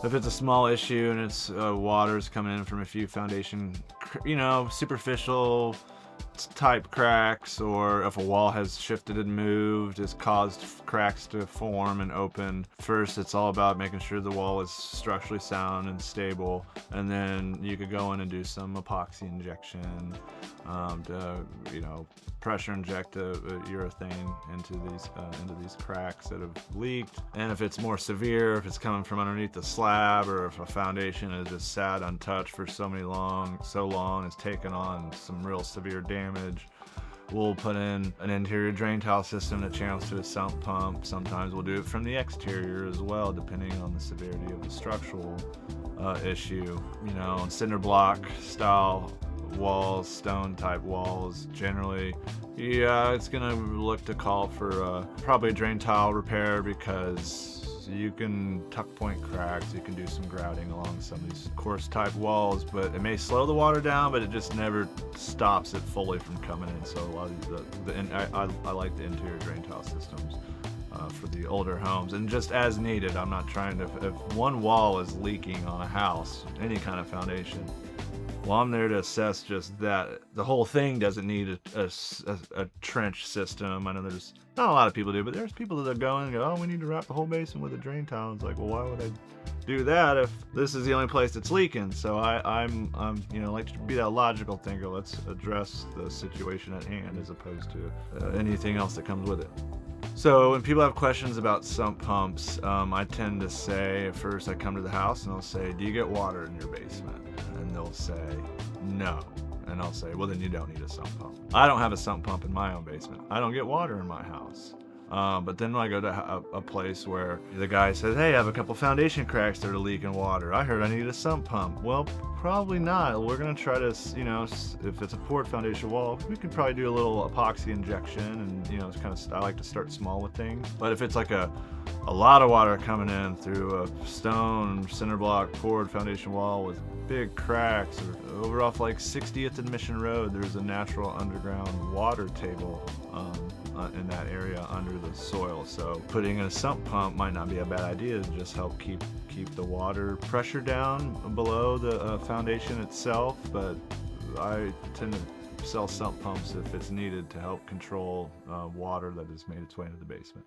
If it's a small issue and it's water's coming in from a few foundation, superficial type cracks, or if a wall has shifted and moved, has caused cracks to form and open. First, it's all about making sure the wall is structurally sound and stable, and then you could go in and do some epoxy injection to, pressure inject urethane into these cracks that have leaked. And if it's more severe, if it's coming from underneath the slab, or if a foundation has just sat untouched for so long, it's taken on some real severe damage, we'll put in an interior drain tile system that channels to a sump pump. Sometimes we'll do it from the exterior as well, depending on the severity of the structural issue. Cinder block style walls, stone type walls, generally, it's gonna look to call for probably a drain tile repair, because you can tuck point cracks, you can do some grouting along some of these coarse type walls, but it may slow the water down, but it just never stops it fully from coming in. So a lot of I like the interior drain tile systems for the older homes, and just as needed. I'm not trying to, if one wall is leaking on a house, any kind of foundation, well, I'm there to assess just that. The whole thing doesn't need a trench system. I know there's not a lot of people do, but there's people that go in and go, oh, we need to wrap the whole basin with a drain tile. It's like, well, why would I do that if this is the only place that's leaking? So I'm like to be that logical thinker. Let's address the situation at hand as opposed to anything else that comes with it. So when people have questions about sump pumps, I tend to say, first I come to the house and I'll say, do you get water in your basement? And they'll say, no. And I'll say, well, then you don't need a sump pump. I don't have a sump pump in my own basement. I don't get water in my house. But then when I go to a place where the guy says, hey, I have a couple foundation cracks that are leaking water. I heard I need a sump pump. Well, probably not. We're going to try to, if it's a poured foundation wall, we could probably do a little epoxy injection, and, it's kind of, I like to start small with things. But if it's like a lot of water coming in through a stone cinder block poured foundation wall with big cracks, or over off like 60th and Mission Road, there's a natural underground water table in that area under the soil. So putting in a sump pump might not be a bad idea to just help keep the water pressure down below the foundation itself. But I tend to sell sump pumps if it's needed to help control water that has made its way into the basement.